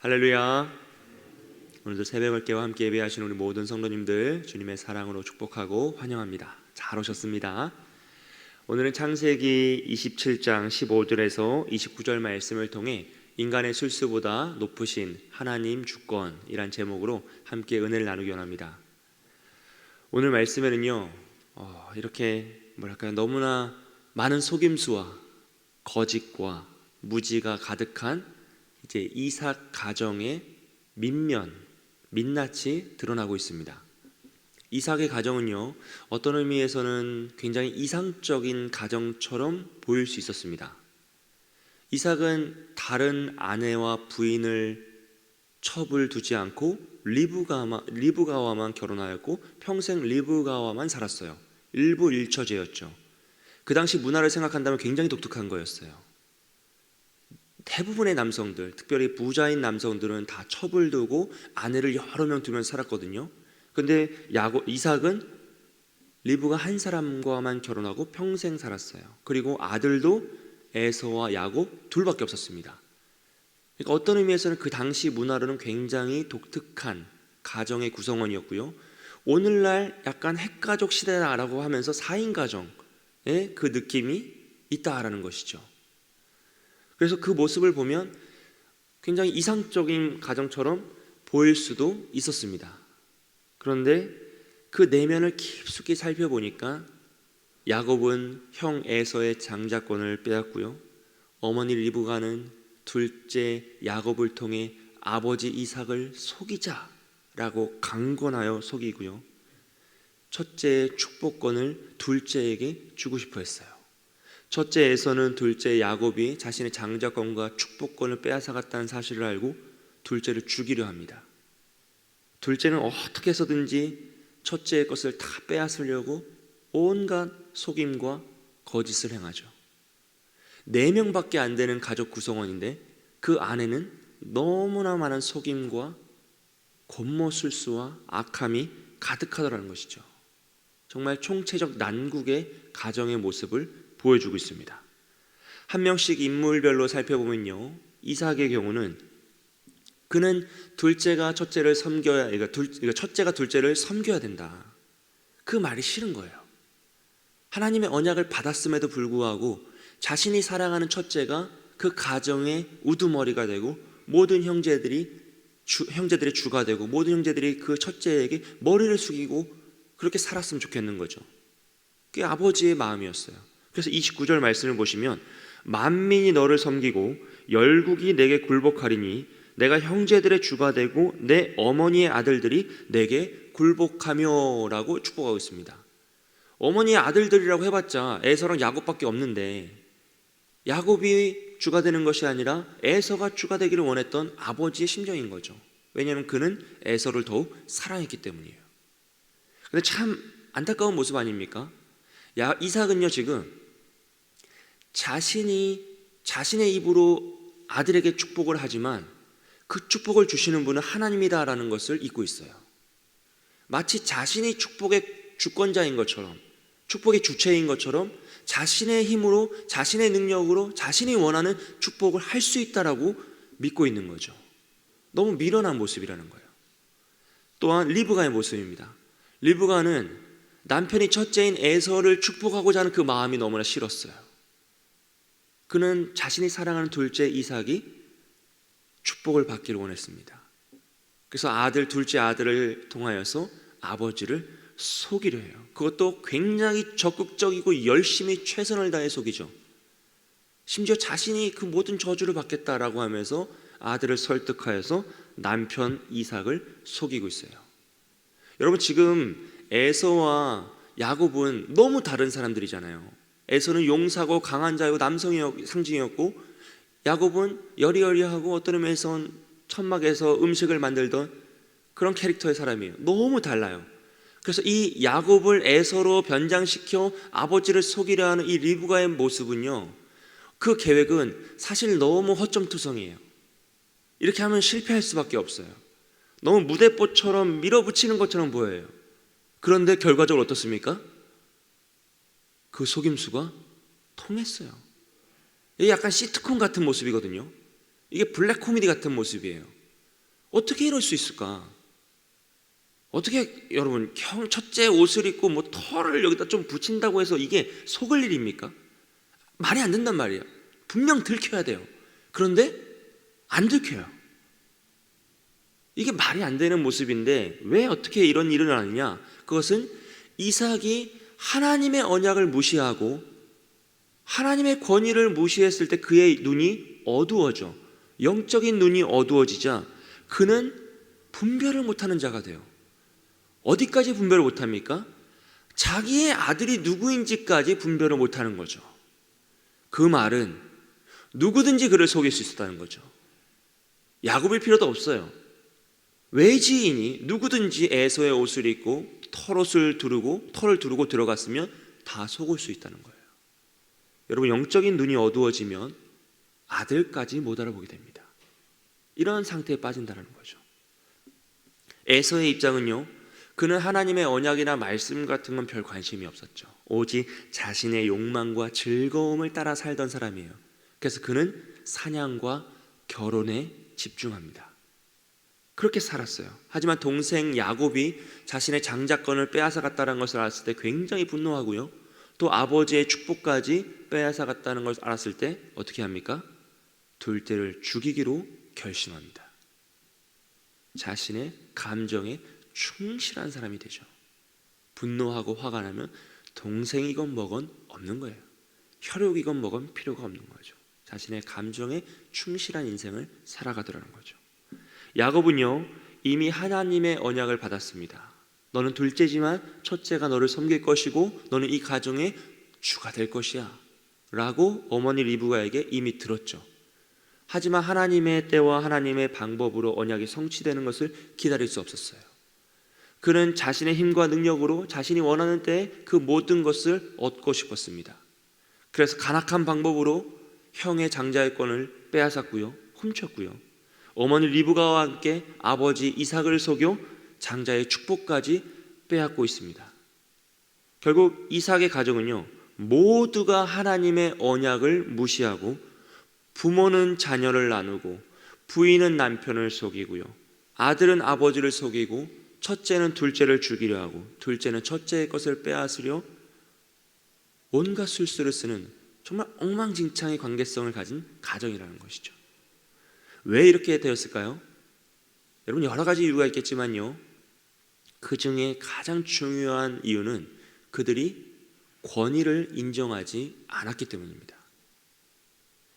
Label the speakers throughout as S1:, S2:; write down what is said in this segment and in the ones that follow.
S1: 할렐루야. 오늘도 새벽을 깨워 함께 예배하시는 우리 모든 성도님들 주님의 사랑으로 축복하고 환영합니다. 잘 오셨습니다. 오늘은 창세기 27장 15절에서 29절 말씀을 통해 인간의 술수보다 높으신 하나님 주권이란 제목으로 함께 은혜를 나누기 원합니다. 오늘 말씀에는요 이렇게 너무나 많은 속임수와 거짓과 무지가 가득한 이제 이삭 가정의 민낯이 드러나고 있습니다. 이삭의 가정은요, 어떤 의미에서는 굉장히 이상적인 가정처럼 보일 수 있었습니다. 이삭은 다른 아내와 부인을 첩을 두지 않고 리브가와만 결혼하였고 평생 리브가와만 살았어요. 일부 일처제였죠. 그 당시 문화를 생각한다면 굉장히 독특한 거였어요. 대부분의 남성들, 특별히 부자인 남성들은 다 첩을 두고 아내를 여러 명 두면서 살았거든요. 그런데 이삭은 리브가 한 사람과만 결혼하고 평생 살았어요. 그리고 아들도 에서와 야곱 둘밖에 없었습니다. 그러니까 어떤 의미에서는 그 당시 문화로는 굉장히 독특한 가정의 구성원이었고요. 오늘날 약간 핵가족 시대라고 하면서 4인 가정의 그 느낌이 있다라는 것이죠. 그래서 그 모습을 보면 굉장히 이상적인 가정처럼 보일 수도 있었습니다. 그런데 그 내면을 깊숙이 살펴보니까 야곱은 형 에서의 장자권을 빼앗고요, 어머니 리브가는 둘째 야곱을 통해 아버지 이삭을 속이자라고 강권하여 속이고요, 첫째의 축복권을 둘째에게 주고 싶어 했어요. 첫째 에서는 둘째 야곱이 자신의 장자권과 축복권을 빼앗아갔다는 사실을 알고 둘째를 죽이려 합니다. 둘째는 어떻게 해서든지 첫째의 것을 다 빼앗으려고 온갖 속임과 거짓을 행하죠. 4명밖에 안 되는 가족 구성원인데 그 안에는 너무나 많은 속임과 권모술수와 악함이 가득하더라는 것이죠. 정말 총체적 난국의 가정의 모습을 보여주고 있습니다. 한 명씩 인물별로 살펴보면요, 이삭의 경우는 그는 둘째가 첫째를 섬겨야, 첫째가 둘째를 섬겨야 된다, 그 말이 싫은 거예요. 하나님의 언약을 받았음에도 불구하고 자신이 사랑하는 첫째가 그 가정의 우두머리가 되고 모든 형제들의 주가 되고 모든 형제들이 그 첫째에게 머리를 숙이고 그렇게 살았으면 좋겠는 거죠. 그게 아버지의 마음이었어요. 그래서 29절 말씀을 보시면 만민이 너를 섬기고 열국이 내게 굴복하리니 내가 형제들의 주가 되고 내 어머니의 아들들이 내게 굴복하며 라고 축복하고 있습니다. 어머니의 아들들이라고 해봤자 에서랑 야곱밖에 없는데 야곱이 주가 되는 것이 아니라 에서가 주가 되기를 원했던 아버지의 심정인 거죠. 왜냐하면 그는 에서를 더욱 사랑했기 때문이에요. 근데 참 안타까운 모습 아닙니까? 이삭은요, 지금 자신의 입으로 아들에게 축복을 하지만 그 축복을 주시는 분은 하나님이다라는 것을 잊고 있어요. 마치 자신이 축복의 주권자인 것처럼, 축복의 주체인 것처럼 자신의 힘으로, 자신의 능력으로 자신이 원하는 축복을 할 수 있다라고 믿고 있는 거죠. 너무 미련한 모습이라는 거예요. 또한 리브가의 모습입니다. 리브가는 남편이 첫째인 에서를 축복하고자 하는 그 마음이 너무나 싫었어요. 그는 자신이 사랑하는 둘째 이삭이 축복을 받기를 원했습니다. 그래서 둘째 아들을 통하여서 아버지를 속이려 해요. 그것도 굉장히 적극적이고 열심히 최선을 다해 속이죠. 심지어 자신이 그 모든 저주를 받겠다라고 하면서 아들을 설득하여서 남편 이삭을 속이고 있어요. 여러분, 지금 에서와 야곱은 너무 다른 사람들이잖아요. 에서는 용사고 강한 자요 남성의 상징이었고, 야곱은 여리여리하고 어떤 의미에선 천막에서 음식을 만들던 그런 캐릭터의 사람이에요. 너무 달라요. 그래서 이 야곱을 에서로 변장시켜 아버지를 속이려 하는 이 리브가의 모습은요, 그 계획은 사실 너무 허점투성이에요. 이렇게 하면 실패할 수밖에 없어요. 너무 무대뽀처럼 밀어붙이는 것처럼 보여요. 그런데 결과적으로 어떻습니까? 그 속임수가 통했어요. 이게 약간 시트콤 같은 모습이거든요. 이게 블랙 코미디 같은 모습이에요. 어떻게 이럴 수 있을까? 어떻게 여러분 첫째 옷을 입고 뭐 털을 여기다 좀 붙인다고 해서 이게 속을 일입니까? 말이 안 된단 말이에요. 분명 들켜야 돼요. 그런데 안 들켜요. 이게 말이 안 되는 모습인데 왜 어떻게 이런 일을 하느냐? 그것은 이삭이 하나님의 언약을 무시하고 하나님의 권위를 무시했을 때 그의 눈이 어두워져, 영적인 눈이 어두워지자 그는 분별을 못하는 자가 돼요. 어디까지 분별을 못합니까? 자기의 아들이 누구인지까지 분별을 못하는 거죠. 그 말은 누구든지 그를 속일 수 있었다는 거죠. 야곱일 필요도 없어요. 외지인이 누구든지 에서의 옷을 입고 털을 두르고 들어갔으면 다 속을 수 있다는 거예요. 여러분, 영적인 눈이 어두워지면 아들까지 못 알아보게 됩니다. 이런 상태에 빠진다는 거죠. 에서의 입장은요, 그는 하나님의 언약이나 말씀 같은 건 별 관심이 없었죠. 오직 자신의 욕망과 즐거움을 따라 살던 사람이에요. 그래서 그는 사냥과 결혼에 집중합니다. 그렇게 살았어요. 하지만 동생 야곱이 자신의 장자권을 빼앗아갔다는 것을 알았을 때 굉장히 분노하고요, 또 아버지의 축복까지 빼앗아갔다는 것을 알았을 때 어떻게 합니까? 둘째를 죽이기로 결심합니다. 자신의 감정에 충실한 사람이 되죠. 분노하고 화가 나면 동생이건 뭐건 없는 거예요. 혈육이건 뭐건 필요가 없는 거죠. 자신의 감정에 충실한 인생을 살아가더라는 거죠. 야곱은요, 이미 하나님의 언약을 받았습니다. 너는 둘째지만 첫째가 너를 섬길 것이고 너는 이 가정의 주가 될 것이야 라고 어머니 리브가에게 이미 들었죠. 하지만 하나님의 때와 하나님의 방법으로 언약이 성취되는 것을 기다릴 수 없었어요. 그는 자신의 힘과 능력으로 자신이 원하는 때에 그 모든 것을 얻고 싶었습니다. 그래서 간악한 방법으로 형의 장자권을 빼앗았고요, 훔쳤고요, 어머니 리브가와 함께 아버지 이삭을 속여 장자의 축복까지 빼앗고 있습니다. 결국 이삭의 가정은요, 모두가 하나님의 언약을 무시하고 부모는 자녀를 나누고 부인은 남편을 속이고요, 아들은 아버지를 속이고 첫째는 둘째를 죽이려 하고 둘째는 첫째의 것을 빼앗으려 온갖 술수를 쓰는 정말 엉망진창의 관계성을 가진 가정이라는 것이죠. 왜 이렇게 되었을까요? 여러분, 여러 가지 이유가 있겠지만요, 그 중에 가장 중요한 이유는 그들이 권위를 인정하지 않았기 때문입니다.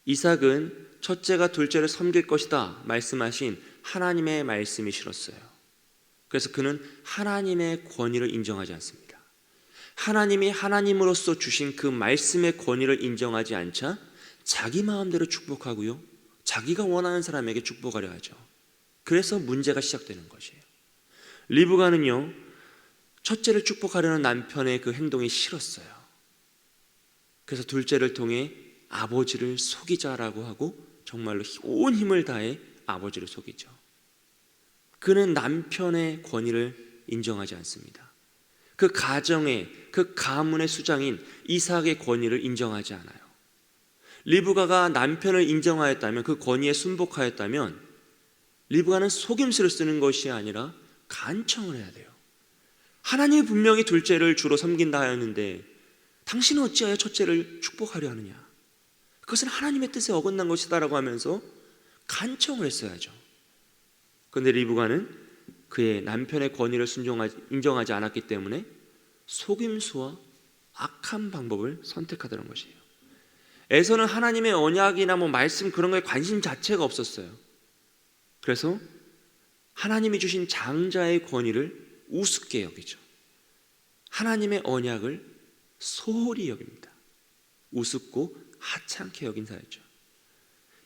S1: 이삭은 첫째가 둘째를 섬길 것이다 말씀하신 하나님의 말씀이 싫었어요. 그래서 그는 하나님의 권위를 인정하지 않습니다. 하나님이 하나님으로서 주신 그 말씀의 권위를 인정하지 않자 자기 마음대로 축복하고요, 자기가 원하는 사람에게 축복하려 하죠. 그래서 문제가 시작되는 것이에요. 리브가는요, 첫째를 축복하려는 남편의 그 행동이 싫었어요. 그래서 둘째를 통해 아버지를 속이자라고 하고 정말로 온 힘을 다해 아버지를 속이죠. 그는 남편의 권위를 인정하지 않습니다. 그 가정의, 그 가문의 수장인 이삭의 권위를 인정하지 않아요. 리브가가 남편을 인정하였다면, 그 권위에 순복하였다면 리브가는 속임수를 쓰는 것이 아니라 간청을 해야 돼요. 하나님이 분명히 둘째를 주로 섬긴다 하였는데 당신은 어찌하여 첫째를 축복하려 하느냐? 그것은 하나님의 뜻에 어긋난 것이다라고 하면서 간청을 했어야죠. 그런데 리브가는 그의 남편의 권위를 인정하지 않았기 때문에 속임수와 악한 방법을 선택하더란 것이에요. 에서는 하나님의 언약이나 말씀 그런 거에 관심 자체가 없었어요. 그래서 하나님이 주신 장자의 권위를 우습게 여기죠. 하나님의 언약을 소홀히 여깁니다. 우습고 하찮게 여긴 사였죠.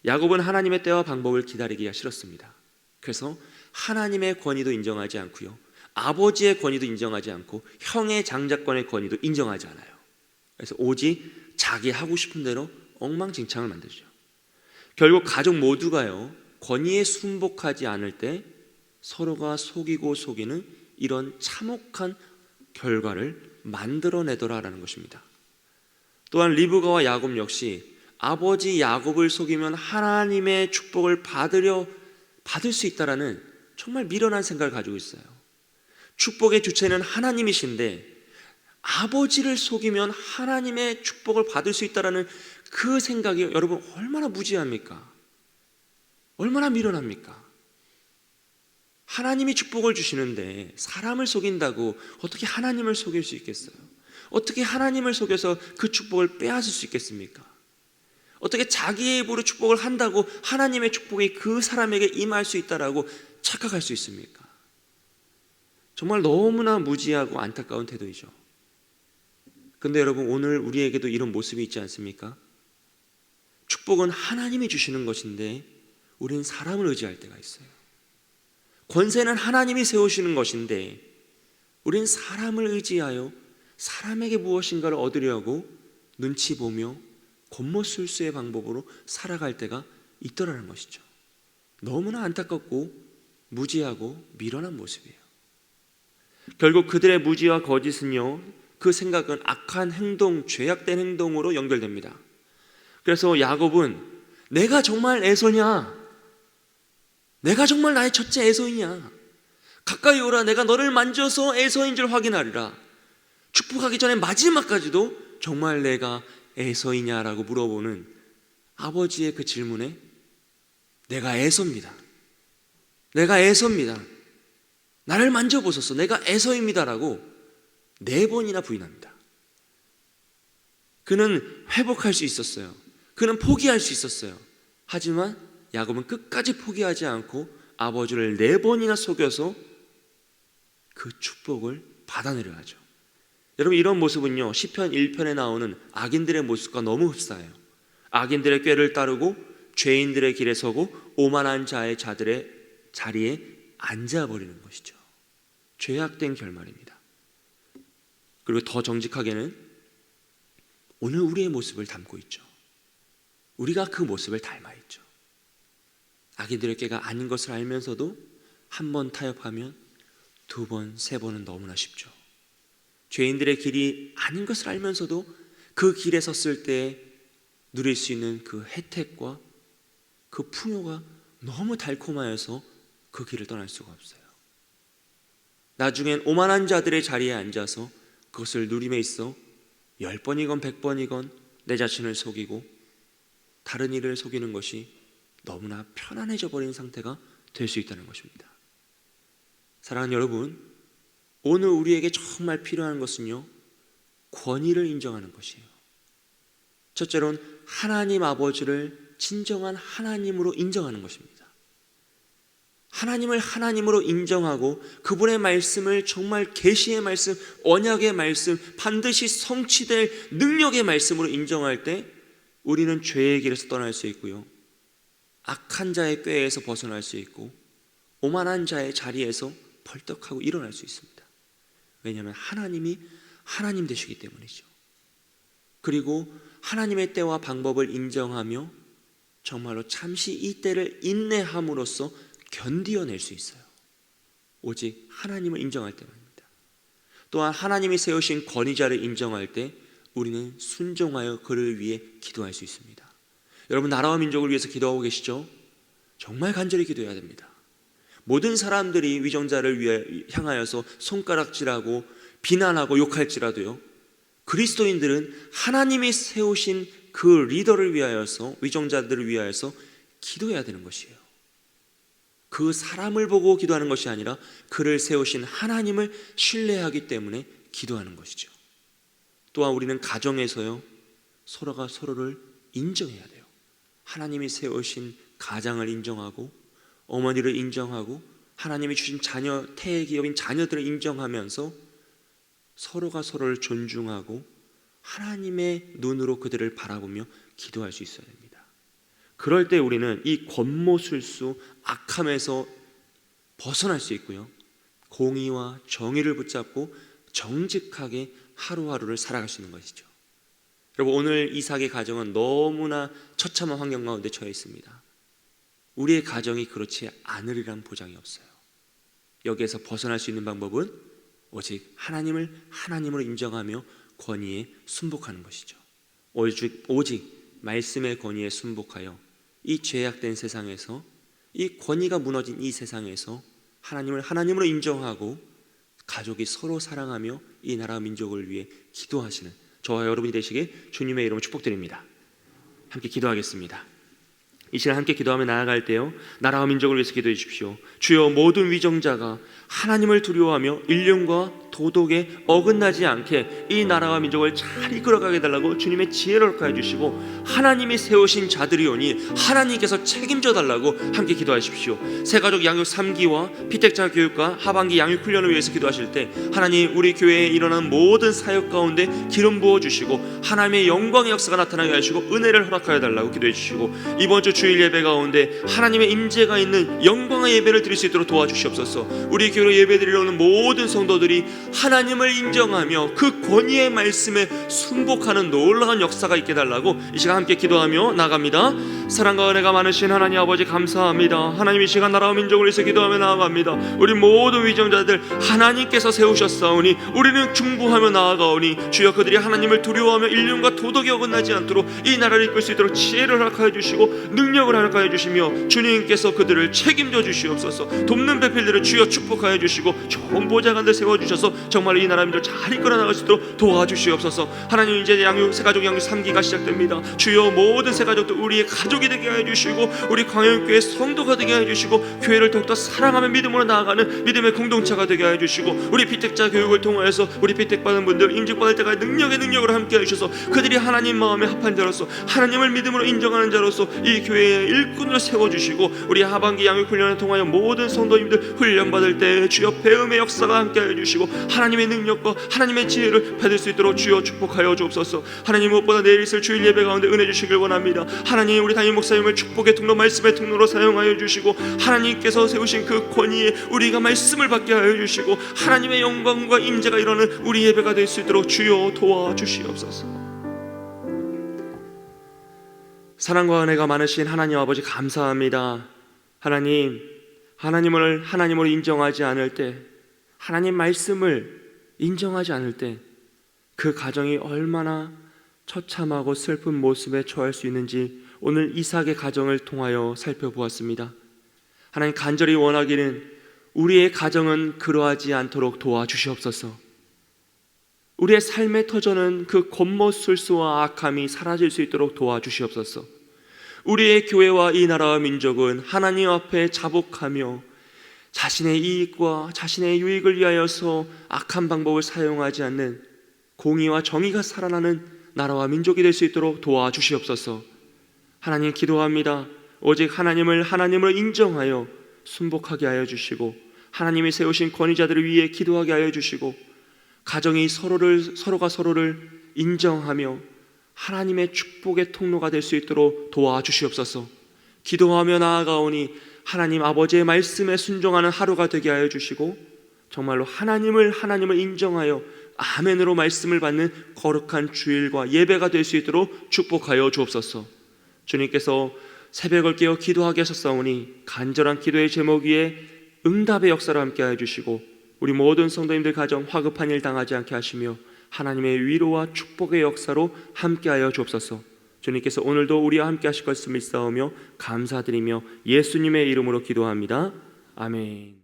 S1: 야곱은 하나님의 때와 방법을 기다리기가 싫었습니다. 그래서 하나님의 권위도 인정하지 않고요, 아버지의 권위도 인정하지 않고 형의 장자권의 권위도 인정하지 않아요. 그래서 오직 자기 하고 싶은 대로 엉망진창을 만들죠. 결국 가족 모두가요, 권위에 순복하지 않을 때 서로가 속이고 속이는 이런 참혹한 결과를 만들어내더라라는 것입니다. 또한 리브가와 야곱 역시 아버지 야곱을 속이면 하나님의 축복을 받을 수 있다라는 정말 미련한 생각을 가지고 있어요. 축복의 주체는 하나님이신데 아버지를 속이면 하나님의 축복을 받을 수 있다는 그 생각이 여러분 얼마나 무지합니까? 얼마나 미련합니까? 하나님이 축복을 주시는데 사람을 속인다고 어떻게 하나님을 속일 수 있겠어요? 어떻게 하나님을 속여서 그 축복을 빼앗을 수 있겠습니까? 어떻게 자기의 입으로 축복을 한다고 하나님의 축복이 그 사람에게 임할 수 있다라고 착각할 수 있습니까? 정말 너무나 무지하고 안타까운 태도이죠. 근데 여러분, 오늘 우리에게도 이런 모습이 있지 않습니까? 축복은 하나님이 주시는 것인데 우리는 사람을 의지할 때가 있어요. 권세는 하나님이 세우시는 것인데 우리는 사람을 의지하여 사람에게 무엇인가를 얻으려고 눈치 보며 겉모술수의 방법으로 살아갈 때가 있더라는 것이죠. 너무나 안타깝고 무지하고 미련한 모습이에요. 결국 그들의 무지와 거짓은요, 그 생각은 악한 행동, 죄악된 행동으로 연결됩니다. 그래서 야곱은 내가 정말 에서냐? 내가 정말 나의 첫째 에서이냐? 가까이 오라, 내가 너를 만져서 에서인 줄 확인하리라. 축복하기 전에 마지막까지도 정말 내가 에서이냐라고 물어보는 아버지의 그 질문에 내가 에서입니다. 내가 에서입니다. 나를 만져보소서. 내가 에서입니다라고 4번이나 부인합니다. 그는 회복할 수 있었어요. 그는 포기할 수 있었어요. 하지만 야곱은 끝까지 포기하지 않고 아버지를 4번이나 속여서 그 축복을 받아내려 하죠. 여러분, 이런 모습은요, 시편 1편에 나오는 악인들의 모습과 너무 흡사해요. 악인들의 꾀를 따르고 죄인들의 길에 서고 오만한 자들의 자리에 앉아버리는 것이죠. 죄악된 결말입니다. 그리고 더 정직하게는 오늘 우리의 모습을 담고 있죠. 우리가 그 모습을 닮아 있죠. 악인들의 꾀가 아닌 것을 알면서도 한 번 타협하면 2번, 3번은 너무나 쉽죠. 죄인들의 길이 아닌 것을 알면서도 그 길에 섰을 때 누릴 수 있는 그 혜택과 그 풍요가 너무 달콤하여서 그 길을 떠날 수가 없어요. 나중엔 오만한 자들의 자리에 앉아서 그것을 누림에 있어 10번이건 100번이건 내 자신을 속이고 다른 이를 속이는 것이 너무나 편안해져 버린 상태가 될 수 있다는 것입니다. 사랑하는 여러분, 오늘 우리에게 정말 필요한 것은요, 권위를 인정하는 것이에요. 첫째로는 하나님 아버지를 진정한 하나님으로 인정하는 것입니다. 하나님을 하나님으로 인정하고 그분의 말씀을 정말 계시의 말씀, 언약의 말씀, 반드시 성취될 능력의 말씀으로 인정할 때 우리는 죄의 길에서 떠날 수 있고요, 악한 자의 꾀에서 벗어날 수 있고 오만한 자의 자리에서 벌떡하고 일어날 수 있습니다. 왜냐하면 하나님이 하나님 되시기 때문이죠. 그리고 하나님의 때와 방법을 인정하며 정말로 잠시 이 때를 인내함으로써 견디어낼 수 있어요. 오직 하나님을 인정할 때만입니다. 또한 하나님이 세우신 권위자를 인정할 때 우리는 순종하여 그를 위해 기도할 수 있습니다. 여러분, 나라와 민족을 위해서 기도하고 계시죠? 정말 간절히 기도해야 됩니다. 모든 사람들이 위정자를 향하여서 손가락질하고 비난하고 욕할지라도요, 그리스도인들은 하나님이 세우신 그 리더를 위하여서, 위정자들을 위하여서 기도해야 되는 것이에요. 그 사람을 보고 기도하는 것이 아니라 그를 세우신 하나님을 신뢰하기 때문에 기도하는 것이죠. 또한 우리는 가정에서요, 서로가 서로를 인정해야 돼요. 하나님이 세우신 가장을 인정하고 어머니를 인정하고 하나님이 주신 자녀, 태기업인 자녀들을 인정하면서 서로가 서로를 존중하고 하나님의 눈으로 그들을 바라보며 기도할 수 있어야 됩니다. 그럴 때 우리는 이 권모술수, 악함에서 벗어날 수 있고요, 공의와 정의를 붙잡고 정직하게 하루하루를 살아갈 수 있는 것이죠. 여러분, 오늘 이삭의 가정은 너무나 처참한 환경 가운데 처해 있습니다. 우리의 가정이 그렇지 않으리란 보장이 없어요. 여기에서 벗어날 수 있는 방법은 오직 하나님을 하나님으로 인정하며 권위에 순복하는 것이죠. 오직 말씀의 권위에 순복하여 이 죄악된 세상에서, 이 권위가 무너진 이 세상에서 하나님을 하나님으로 인정하고 가족이 서로 사랑하며 이 나라와 민족을 위해 기도하시는 저와 여러분이 되시길 주님의 이름으로 축복드립니다. 함께 기도하겠습니다. 이 시간 함께 기도하며 나아갈 때요, 나라와 민족을 위해서 기도해 주십시오. 주여, 모든 위정자가 하나님을 두려워하며 일륜과 도덕에 어긋나지 않게 이 나라와 민족을 잘 이끌어가게 해달라고 주님의 지혜를 허락하여 주시고, 하나님이 세우신 자들이오니 하나님께서 책임져 달라고 함께 기도하십시오. 새가족 양육 3기와 피택자 교육과 하반기 양육 훈련을 위해서 기도하실 때 하나님, 우리 교회에 일어나는 모든 사역 가운데 기름 부어주시고 하나님의 영광의 역사가 나타나게 하시고 은혜를 허락하여 달라고 기도해 주시고, 이번 주 주일 예배 가운데 하나님의 임재가 있는 영광의 예배를 드릴 수 있도록 도와주시옵소서. 우리 교회로 예배드리러 오는 모든 성도들이 하나님을 인정하며 그 권위의 말씀에 순복하는 놀라운 역사가 있게 달라고 이 시간 함께 기도하며 나갑니다. 사랑과 은혜가 많으신 하나님 아버지, 감사합니다. 하나님, 이 시간 나라와 민족을 위해서 기도하며 나아갑니다. 우리 모든 위정자들 하나님께서 세우셨사오니 우리는 중보하며 나아가오니 주여, 그들이 하나님을 두려워하며 일륜과 도덕에 어긋나지 않도록 이 나라를 이끌 수 있도록 지혜를 허락하여 주시고 능력을 허락하여 주시며 주님께서 그들을 책임져 주시옵소서. 돕는 배필들을 주여 축복하여 주시고 좋은 보좌관들 세워주셔서 정말 이 나라 민족 잘 이끌어 나갈 수 있도록 도와주시옵소서. 하나님, 이제 새가족 양육 3기가 시작됩니다. 주여, 모든 새가족도 우리의 가족이 되게 하여 주시고 우리 광영교회 성도가 되게 하여 주시고 교회를 더욱더 사랑하며 믿음으로 나아가는 믿음의 공동체가 되게 하여 주시고, 우리 피택자 교육을 통하여서 우리 피택받은 분들 임직받을 때까지 능력으로 함께 하셔서 그들이 하나님 마음에 합한 자로서 하나님을 믿음으로 인정하는 자로서 이 교회의 일꾼으로 세워주시고, 우리 하반기 양육 훈련을 통하여 모든 성도님들 훈련받을 때 주여 배움의 역사가 함께 하여 주시고 하나님의 능력과 하나님의 지혜를 받을 수 있도록 주여 축복하여 주옵소서. 하나님, 무엇보다 내일 있을 주일 예배 가운데 은혜 주시길 원합니다. 하나님, 우리 담임 목사님을 축복의 통로, 말씀의 통로로 사용하여 주시고 하나님께서 세우신 그 권위에 우리가 말씀을 받게 하여 주시고 하나님의 영광과 임재가 일어나는 우리 예배가 될 수 있도록 주여 도와주시옵소서. 사랑과 은혜가 많으신 하나님 아버지, 감사합니다. 하나님, 하나님을 하나님으로 인정하지 않을 때, 하나님 말씀을 인정하지 않을 때 그 가정이 얼마나 처참하고 슬픈 모습에 처할 수 있는지 오늘 이삭의 가정을 통하여 살펴보았습니다. 하나님, 간절히 원하기는 우리의 가정은 그러하지 않도록 도와주시옵소서. 우리의 삶의 터전은 그 겉멋술수와 악함이 사라질 수 있도록 도와주시옵소서. 우리의 교회와 이 나라와 민족은 하나님 앞에 자복하며 자신의 이익과 자신의 유익을 위하여서 악한 방법을 사용하지 않는 공의와 정의가 살아나는 나라와 민족이 될 수 있도록 도와주시옵소서. 하나님, 기도합니다. 오직 하나님을 하나님으로 인정하여 순복하게 하여 주시고 하나님이 세우신 권위자들을 위해 기도하게 하여 주시고 가정이 서로가 서로를 인정하며 하나님의 축복의 통로가 될 수 있도록 도와주시옵소서. 기도하며 나아가오니 하나님 아버지의 말씀에 순종하는 하루가 되게 하여 주시고 정말로 하나님을 인정하여 아멘으로 말씀을 받는 거룩한 주일과 예배가 될 수 있도록 축복하여 주옵소서. 주님께서 새벽을 깨어 기도하게 하셨사오니 간절한 기도의 제목 위에 응답의 역사를 함께 하여 주시고 우리 모든 성도님들 가정 화급한 일 당하지 않게 하시며 하나님의 위로와 축복의 역사로 함께하여 주옵소서. 주님께서 오늘도 우리와 함께 하실 것을 믿사오며 감사드리며 예수님의 이름으로 기도합니다. 아멘.